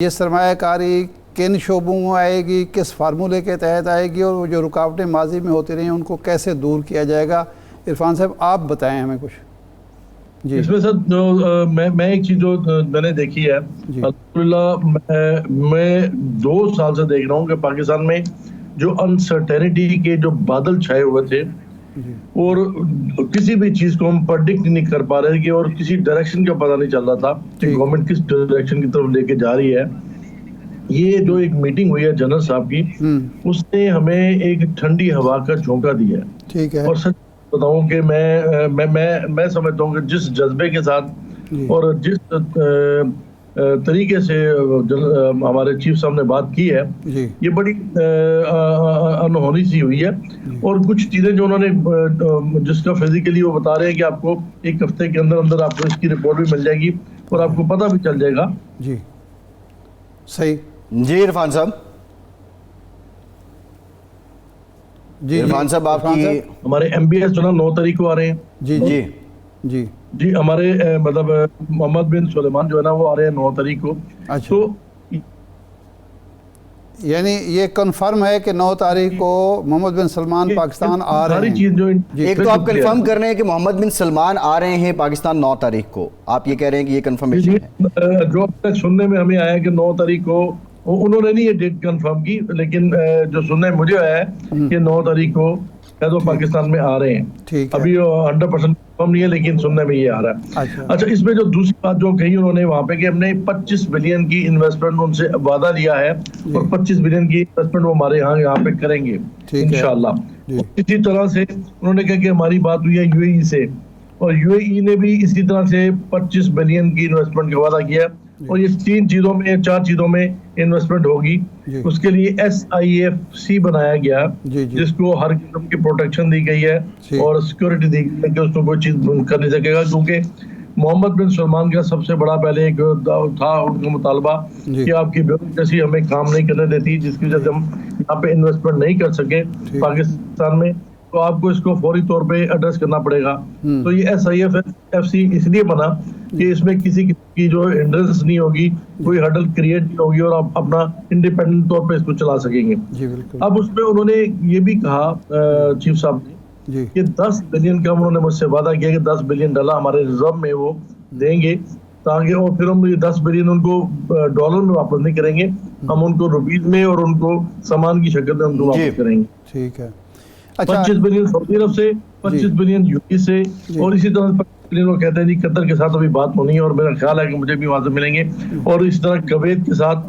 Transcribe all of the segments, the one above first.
ये सरमायाकारी किन शोबों में आएगी, किस फार्मूले के तहत आएगी और वो जो रुकावटें माजी में होती रही उनको कैसे दूर किया जाएगा, इरफान साहब आप बताएं हमें कुछ। जी इसमें सर जो मैं एक चीज जो मैंने देखी है, अल्हम्दुलिल्लाह मैं 2 साल से देख रहा हूँ कि पाकिस्तान में जो अनसर्टेनिटी के जो बादल छाए हुए थे और किसी भी चीज को हम प्रेडिक्ट नहीं कर पा रहे थे और किसी डायरेक्शन का पता नहीं चल रहा था कि गवर्नमेंट किस डायरेक्शन की तरफ लेके जा रही है। ये जो एक मीटिंग हुई है जनरल साहब की, उसने हमें एक ठंडी हवा का झोंका दिया। ठीक है। और सच बताऊं कि मैं समझता हूँ कि जिस जज्बे के साथ और जिस तरीके से हमारे चीफ साहब ने बात की है, ये बड़ी अनहोनी सी हुई है। और कुछ चीजें जो उन्होंने जिसका फिजिकली वो बता रहे हैं कि आपको 1 हफ्ते के अंदर अंदर आपको इसकी रिपोर्ट भी मिल जाएगी और आपको पता भी चल जाएगा। जी सही। जी इरफान साहब, जी इरफान साहब आपकी हमारे MBS जो ना 9 तारीख को आ रहे हैं। जी जी जी जी हमारे मतलब मोहम्मद बिन सुलेमान जो है ना वो आ रहे हैं 9 तारीख को। अच्छा। तो यानी ये कंफर्म है कि 9 तारीख को मोहम्मद बिन सलमान पाकिस्तान आ रहे हैं। सारी चीज जो एक तो आप कंफर्म कर रहे हैं कि मोहम्मद बिन सलमान आ रहे हैं पाकिस्तान 9 तारीख को, आप ये कह रहे हैं कि ये कंफर्मेशन है? जो अब तक सुनने में हमें आया है कि 9 तारीख को, उन्होंने नहीं ये डेट कंफर्म की, लेकिन जो सुनने मुझे आया है कि 9 तारीख को तो पाकिस्तान में आ रहे हैं। ठीक है। अभी 100% कंफर्म नहीं है, लेकिन सुनने में ये आ रहा है। अच्छा, इसमें जो दूसरी बात जो कही उन्होंने वहां पे कि हमने 25 बिलियन की इन्वेस्टमेंट उनसे वादा लिया है और 25 बिलियन की इन्वेस्टमेंट वो हमारे यहाँ पे करेंगे इंशाल्लाह। इसी तरह से उन्होंने कहा कि हमारी बात हुई है UAE से और UAE ने भी इसी तरह से 25 बिलियन की इन्वेस्टमेंट का वादा किया है और ये 3 चीजों में 4 चीजों में इन्वेस्टमेंट होगी। उसके लिए SIFC बनाया गया जिसको हर किस्म की प्रोटेक्शन दी गई है और सिक्योरिटी दी गई है कि उसको कोई चीज कर नहीं सकेगा, क्योंकि मोहम्मद बिन सलमान का सबसे बड़ा पहले एक था उनका मुतालबा कि आपकी ब्यूरोक्रेसी हमें काम नहीं करने देती, जिसकी वजह से हम यहाँ पे इन्वेस्टमेंट नहीं कर सके पाकिस्तान में, तो आपको इसको फौरी तौर पे एड्रेस करना पड़ेगा। तो ये SIFC इसलिए बना कि इसमें किसी की जो हिंड्रेंस नहीं होगी, कोई हर्डल क्रिएट नहीं होगी और आप अपना इंडिपेंडेंट तौर पे इसको चला सकेंगे। अब उसमें उन्होंने ये भी कहा चीफ साहब ने कि 10 बिलियन का उन्होंने मुझसे वादा किया कि $10 बिलियन हमारे रिजर्व में वो देंगे, ताकि और फिर हम ये 10 बिलियन उनको डॉलर में वापस नहीं करेंगे, हम उनको रुपीज में और उनको सामान की शक्ल में उनको वापस करेंगे। ठीक है। 25 बिलियन सऊदी अरब से, 25 बिलियन UAE से और इसी तरह 25 बिलियन वो कहते हैं जी कतर के साथ अभी बात होनी है और मेरा ख्याल है कि मुझे भी वहां से मिलेंगे और इस तरह कुवैत के साथ,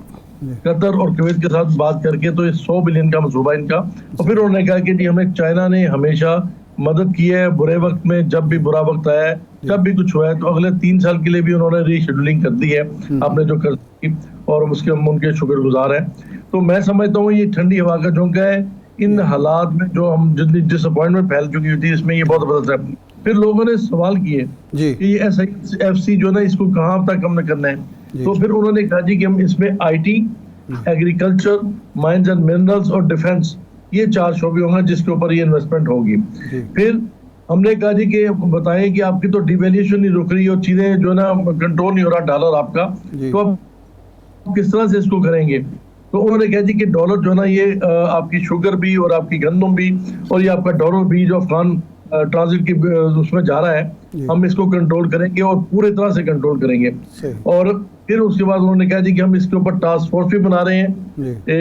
कतर और कुवैत के साथ बात करके तो ये 100 बिलियन का मंसूबा इनका। और फिर उन्होंने कहा कि जी हमें चाइना ने हमेशा मदद की है बुरे वक्त में, जब भी बुरा वक्त आया है, जब भी कुछ हुआ है, तो अगले 3 साल के लिए भी उन्होंने रीशेड्यूलिंग कर दी है आपने जो कर दी और उसके हम उनके शुक्रगुजार हैं। तो मैं समझता हूँ ये ठंडी हवा का झोंका है इन हालात में जो हम जितनी डिसअपॉइंटमेंट फैल चुकी थी इसमें ये बहुत जबरदस्त है। फिर लोगों ने सवाल किए कि ये SIFC जो ना इसको कहाँ तक हमने करना है, तो फिर उन्होंने कहा जी कि हम इसमें IT, agriculture, mines and minerals और डिफेंस, ये 4 शोबे होंगे जिसके ऊपर ये इन्वेस्टमेंट होगी। फिर हमने कहा जी कि बताएं कि आपकी तो डिवेल्यूएशन नहीं रुक रही और चीजें जो ना कंट्रोल नहीं हो रहा डॉलर आपका, तो अब किस तरह से इसको करेंगे। तो उन्होंने कहा जी कि डॉलर जो ना ये आपकी शुगर भी और आपकी गंदम भी और ये आपका डॉलर भी जो अफगान ट्रांजिट की उसमें जा रहा है, हम इसको कंट्रोल करेंगे और पूरे तरह से कंट्रोल करेंगे। और फिर उसके बाद उन्होंने कहा जी कि हम इसके ऊपर टास्क फोर्स भी बना रहे हैं,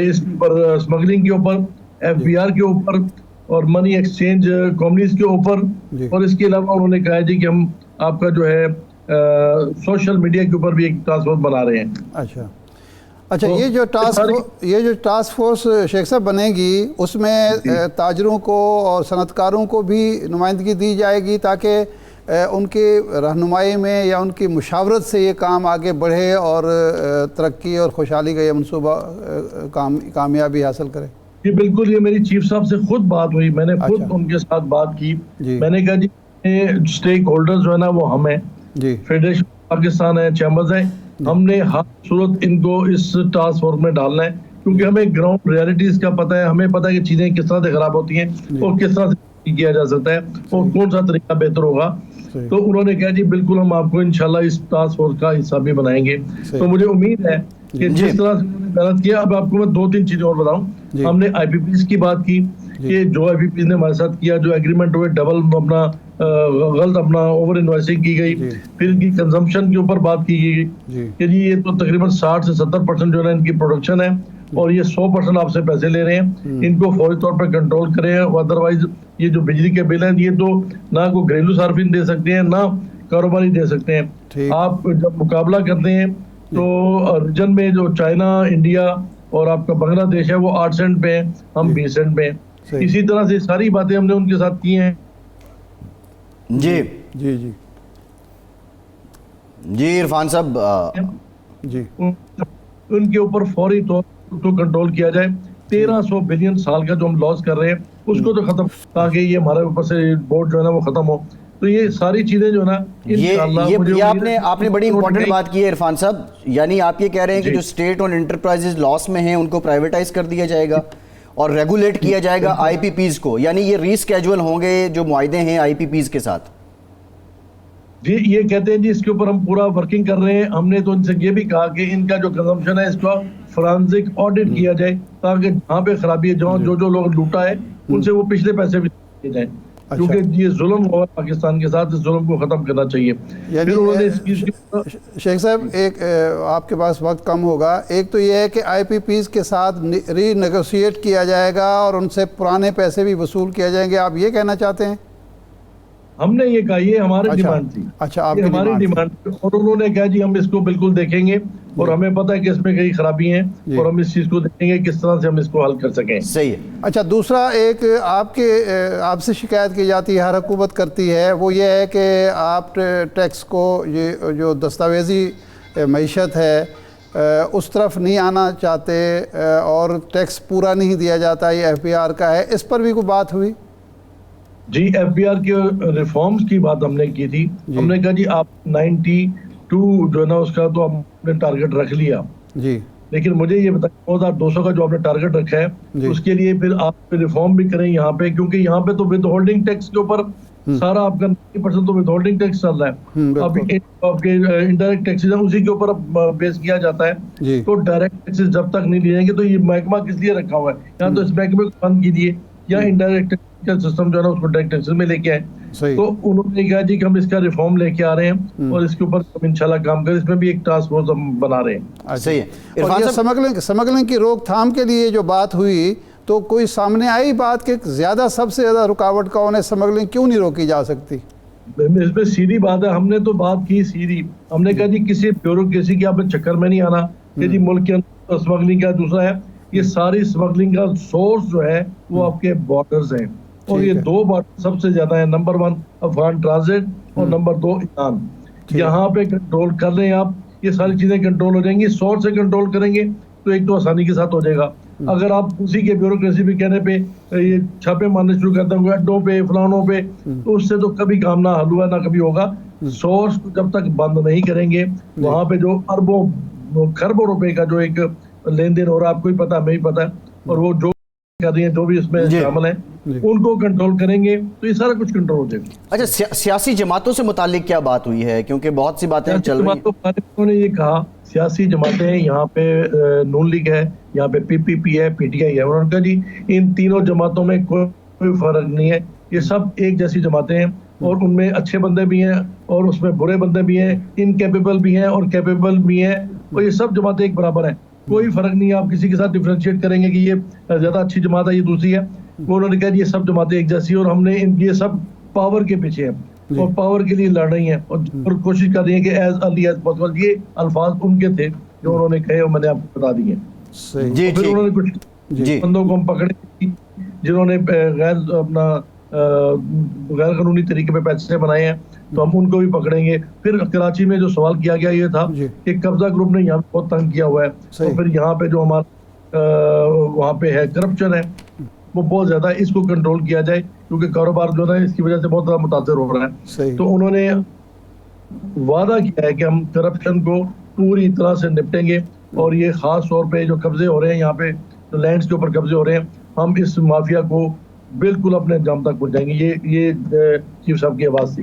इसके ऊपर स्मगलिंग के ऊपर, FBR के ऊपर और मनी एक्सचेंज कंपनीज के ऊपर, और इसके अलावा उन्होंने कहा जी कि हम आपका जो है सोशल मीडिया के ऊपर भी एक टास्क फोर्स बना रहे हैं। अच्छा, तो ये जो टास्क फोर्स शेख साहब बनेगी उसमें ताजरों को और सनतकारों को भी नुमाइंदगी दी जाएगी ताकि उनकी रहनुमाई में या उनकी मुशावरत से ये काम आगे बढ़े और तरक्की और खुशहाली का ये मनसूबा कामयाबी हासिल करे। जी बिल्कुल, ये मेरी चीफ साहब से खुद बात हुई, मैंने खुद उनके साथ बात की। मैंने कहा जी स्टेक होल्डर्स जो है ना वो हम हैं, फेडरेशन पाकिस्तान है, चैम्बर्स है, हमने हर सूरत इनको इस टास्क फोर्स में डालना है, क्योंकि हमें ग्राउंड रियलिटीज का पता है, हमें पता है कि चीजें किस तरह से खराब होती हैं और किस तरह से किया जा सकता है और कौन सा तरीका बेहतर होगा। तो उन्होंने कहा जी बिल्कुल हम आपको इंशाल्लाह इस टास्क फोर्स का हिस्सा भी बनाएंगे। तो मुझे उम्मीद है कि जिस तरह से उन्होंने मेहनत किया। अब आपको मैं 2-3 चीजें और बताऊं। हमने आईपीपीज की बात की कि जो आईपीपीज ने हमारे साथ किया, जो एग्रीमेंट हुए, डबल अपना गलत अपना ओवर इन्वॉइसिंग की गई, फिर इनकी कंजम्पशन के ऊपर बात की गई कि जी ये तो तकरीबन 60 से 70% जो है इनकी प्रोडक्शन है और ये 100% आपसे पैसे ले रहे हैं, इनको फौरी तौर पर कंट्रोल करें। अदरवाइज ये जो बिजली के बिल हैं ये तो ना कोई घरेलू सार्फिन दे सकते हैं ना कारोबारी दे सकते हैं। आप जब मुकाबला करते हैं तो रीजन में जो चाइना, इंडिया और आपका बांग्लादेश है वो 8 सेंट पे है, हम 20 सेंट पे हैं। इसी तरह से सारी बातें हमने उनके साथ की हैं। जी जी जी जी इरफान साहब जी, उनके ऊपर फौरी तौर तो कंट्रोल किया जाए। 1300 बिलियन साल का जो हम लॉस कर रहे हैं उसको तो खत्म, ताकि ये हमारे ऊपर से बोर्ड जो है ना वो खत्म हो। तो ये सारी चीजें जो है ना ये आपने बड़ी इंपॉर्टेंट बात की है इरफान साहब। यानी आप ये कह रहे हैं कि जो स्टेट और एंटरप्राइजेज लॉस में हैं उनको प्राइवेटाइज कर दिया जाएगा और रेगुलेट किया जाएगा आईपीपीज को, यानी ये रीस्केड्यूल होंगे जो मुआहदे हैं आईपीपीज के साथ। जी ये कहते हैं जी इसके ऊपर हम पूरा वर्किंग कर रहे हैं। हमने तो इनसे ये भी कहा कि इनका जो कंजम्पशन है इसका फोरेंसिक ऑडिट किया जाए, ताकि जहाँ पे खराबी है, जहाँ जो जो लोग लूटा है उनसे वो पिछले पैसे भी दिए जाए। क्योंकि ये जुल्म हुआ पाकिस्तान के साथ, इस जुल्म को खत्म करना चाहिए। फिर उन्होंने शेख साहब एक आपके पास वक्त कम होगा, एक तो ये है कि आईपीपीज के साथ रीनेगोशिएट किया जाएगा और उनसे पुराने पैसे भी वसूल किया जाएंगे, आप ये कहना चाहते हैं? हमने ये कहा, ये हमारी डिमांड थी। अच्छा, आपकी हमारी डिमांड, और उन्होंने कहा जी हम इसको बिल्कुल देखेंगे और हमें पता है कि इसमें कई खराबी हैं और हम इस चीज को देखेंगे किस तरह से हम इसको हल कर सकें। सही है। अच्छा, दूसरा एक आपसे शिकायत की जाती है, हर हुकूमत करती है, वो ये है कि आप टैक्स को, ये जो दस्तावेजी मईशत है उस तरफ नहीं आना चाहते और टैक्स पूरा नहीं दिया जाता, ये FBR का है, इस पर भी कोई बात हुई? जी FBR के रिफॉर्म्स की बात हमने की थी। हमने कहा जी आप 92 जो है ना उसका तो आपने टारगेट रख लिया जी, लेकिन मुझे ये बताइए 2200 का जो आपने टारगेट रखा है उसके लिए फिर आप रिफॉर्म भी करें यहाँ पे, क्योंकि यहाँ पे तो विद होल्डिंग टैक्स के ऊपर सारा आपका 90% तो विद होल्डिंग टैक्स चल रहा है। अभी आपके इनडायरेक्ट टैक्सेस है उसी के ऊपर बेस किया जाता है। तो डायरेक्ट टैक्सेस जब तक नहीं लिए जाएंगे तो ये महकमा किस लिए रखा हुआ है? या तो इस महकमे को बंद कीजिए या इनडायरेक्ट सिस्टम जो है ना उसको डायरेक्ट टैक्सेस में लेके आए। तो उन्होंने कहा जी कि हम इसका रिफॉर्म लेके आ रहे हैं और इसके ऊपर हम इंशाल्लाह काम करें। इसमें भी एक टास्क फोर्स हम बना रहे हैं। सही है। और ये स्मगलिंग की रोकथाम के लिए जो बात हुई, तो कोई सामने आई बात कि सबसे ज्यादा रुकावट कौन है, स्मगलिंग क्यों नहीं रोकी जा सकती? इसमें सीधी बात है, हमने तो बात की सीधी। हमने कहा जी किसी ब्यूरोक्रेसी के आपने चक्कर में नहीं आना कि जी मुल्क के अंदर स्मगलिंग का। दूसरा है ये सारी स्मगलिंग का सोर्स जो है वो आपके बॉर्डर्स हैं और ये 2 बॉर्डर सबसे ज्यादा है। नंबर 1 अफगान ट्रांजिट और नंबर 2 ईरान। यहाँ पे कंट्रोल कर लें आप, ये सारी चीजें कंट्रोल हो जाएंगी। सोर्स से कंट्रोल करेंगे तो एक तो आसानी के साथ हो जाएगा। अगर आप उसी के ब्यूरोक्रेसी पे कहने पे ये छापे मारने शुरू करते हैं अड्डों पे, फलानों पे, तो उससे तो कभी काम ना हल हुआ ना कभी होगा। सोर्स को जब तक बंद नहीं करेंगे, वहां पे जो अरबों खरबों रुपए का जो एक लेन देन हो रहा है, आपको ही पता, हमें ही पता है, और वो जो कर रही है जो भी इसमें शामिल है उनको कंट्रोल करेंगे तो ये सारा कुछ कंट्रोल हो जाएगा। अच्छा, सियासी जमातों से मुतालिक क्या बात हुई है? क्योंकि बहुत सी बातें चल रही हैं। उन्होंने ये कहा सियासी जमातें यहाँ पे नून लीग है, यहाँ पे PPP है, PTI है। उन्होंने कहा जी इन तीनों जमातों में कोई फर्क नहीं है, ये सब एक जैसी जमातें हैं और उनमें अच्छे बंदे भी हैं और उसमें बुरे बंदे भी हैं, इनकेपेबल भी हैं और कैपेबल भी हैं, और ये सब जमातें एक बराबर हैं। कोई फर्क नहीं है, आप किसी के साथ डिफरेंशिएट करेंगे कि ये ज्यादा अच्छी जमात है, ये दूसरी है। वो उन्होंने कहा ये सब जमातें एक जैसी और हमने ये सब पावर के पीछे हैं और पावर के लिए लड़ रही हैं और कोशिश कर रही है कि एज अर्ली एज पॉसिबल। ये अल्फाज उनके थे जो उन्होंने कहे और मैंने आपको बता दिए। फिर उन्होंने कुछ बंदों को हम पकड़े जिन्होंने गैर कानूनी तरीके पे पैसे बनाए हैं, तो हम उनको भी पकड़ेंगे। फिर कराची में जो सवाल किया गया ये था कि कब्जा ग्रुप ने यहाँ बहुत तंग किया हुआ है, तो फिर यहाँ पे जो हमारा वहाँ पे है करप्शन है वो बहुत ज्यादा, इसको कंट्रोल किया जाए क्योंकि कारोबार जो है इसकी वजह से बहुत ज्यादा मुतासर हो रहा है। तो उन्होंने वादा किया है कि हम करप्शन को पूरी तरह से निपटेंगे और ये खास तौर पे जो कब्जे हो रहे हैं यहाँ पे लैंड्स के ऊपर कब्जे हो रहे हैं, हम इस माफिया को बिल्कुल अपने अंजाम तक पहुंचाएंगे। ये चीफ साहब की आवाज थी।